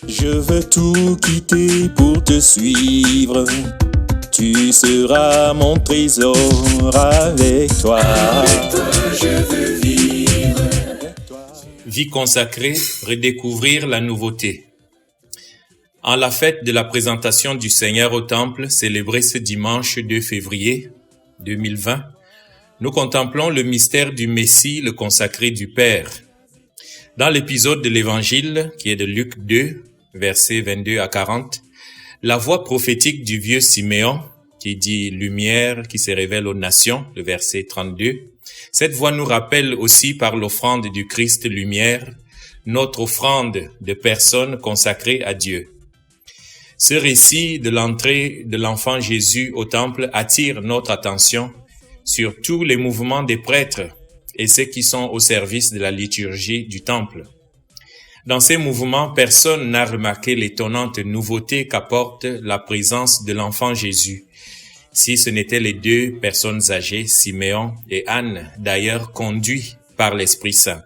Je veux tout quitter pour te suivre. Tu seras mon trésor avec toi. Avec toi, je veux vivre. Vie consacrée, redécouvrir la nouveauté. En la fête de la présentation du Seigneur au Temple, célébrée ce dimanche 2 février 2020, nous contemplons le mystère du Messie, le consacré du Père. Dans l'épisode de l'Évangile, qui est de Luc 2, versets 22 à 40, la voix prophétique du vieux Siméon, qui dit « lumière qui se révèle aux nations », le verset 32, cette voix nous rappelle aussi par l'offrande du Christ lumière, notre offrande de personnes consacrées à Dieu. Ce récit de l'entrée de l'enfant Jésus au temple attire notre attention sur tous les mouvements des prêtres et ceux qui sont au service de la liturgie du temple. Dans ces mouvements, personne n'a remarqué l'étonnante nouveauté qu'apporte la présence de l'enfant Jésus, si ce n'étaient les deux personnes âgées, Siméon et Anne, d'ailleurs conduits par l'Esprit Saint.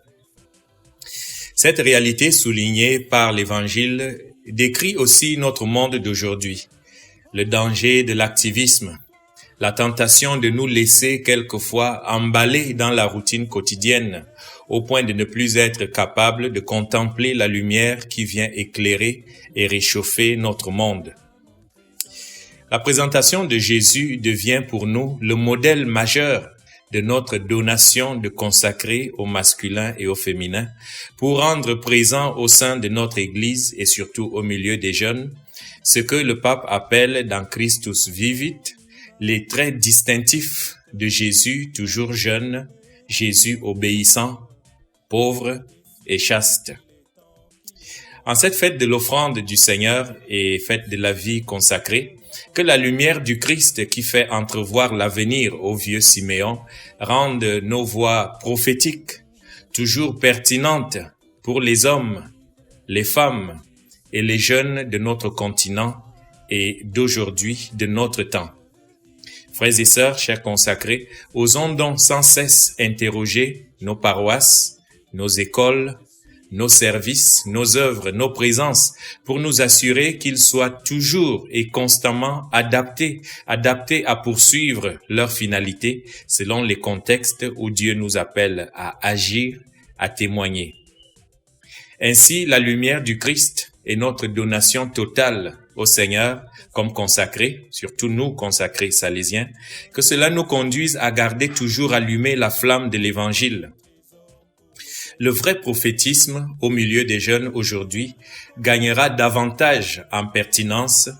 Cette réalité soulignée par l'Évangile décrit aussi notre monde d'aujourd'hui, le danger de l'activisme, la tentation de nous laisser quelquefois emballer dans la routine quotidienne, au point de ne plus être capable de contempler la lumière qui vient éclairer et réchauffer notre monde. La présentation de Jésus devient pour nous le modèle majeur de notre donation de consacrer au masculin et au féminin pour rendre présent au sein de notre Église et surtout au milieu des jeunes ce que le pape appelle dans Christus Vivit les traits distinctifs de Jésus toujours jeune, Jésus obéissant, pauvre et chaste. En cette fête de l'offrande du Seigneur et fête de la vie consacrée, que la lumière du Christ qui fait entrevoir l'avenir au vieux Siméon rende nos voix prophétiques, toujours pertinentes pour les hommes, les femmes et les jeunes de notre continent et d'aujourd'hui, de notre temps. Frères et sœurs, chers consacrés, osons donc sans cesse interroger nos paroisses, nos écoles, nos services, nos œuvres, nos présences, pour nous assurer qu'ils soient toujours et constamment adaptés à poursuivre leur finalité selon les contextes où Dieu nous appelle à agir, à témoigner. Ainsi, la lumière du Christ est notre donation totale au Seigneur comme consacrés, surtout nous consacrés salésiens, que cela nous conduise à garder toujours allumée la flamme de l'Évangile. Le vrai prophétisme au milieu des jeunes aujourd'hui gagnera davantage en pertinence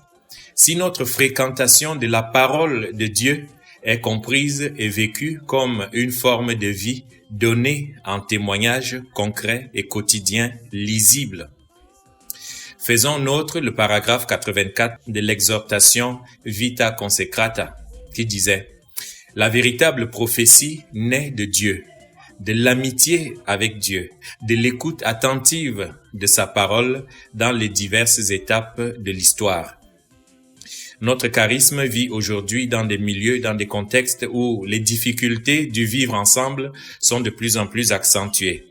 si notre fréquentation de la parole de Dieu est comprise et vécue comme une forme de vie donnée en témoignage concret et quotidien lisible. Faisons nôtre le paragraphe 84 de l'exhortation Vita Consecrata qui disait « La véritable prophétie naît de Dieu, de l'amitié avec Dieu, de l'écoute attentive de sa parole dans les diverses étapes de l'histoire. » Notre charisme vit aujourd'hui dans des milieux, dans des contextes où les difficultés du vivre ensemble sont de plus en plus accentuées,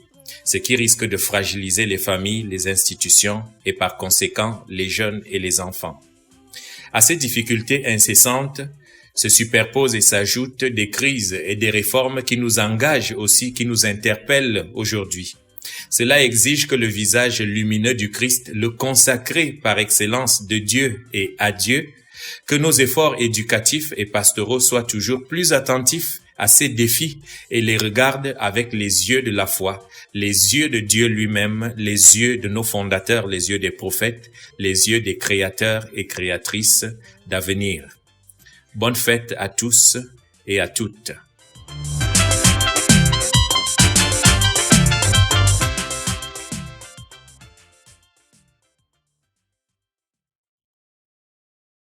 ce qui risque de fragiliser les familles, les institutions et par conséquent les jeunes et les enfants. À ces difficultés incessantes se superposent et s'ajoutent des crises et des réformes qui nous engagent aussi, qui nous interpellent aujourd'hui. Cela exige que le visage lumineux du Christ, le consacré par excellence de Dieu et à Dieu, que nos efforts éducatifs et pastoraux soient toujours plus attentifs à ces défis et les regardent avec les yeux de la foi, les yeux de Dieu lui-même, les yeux de nos fondateurs, les yeux des prophètes, les yeux des créateurs et créatrices d'avenir. Bonne fête à tous et à toutes.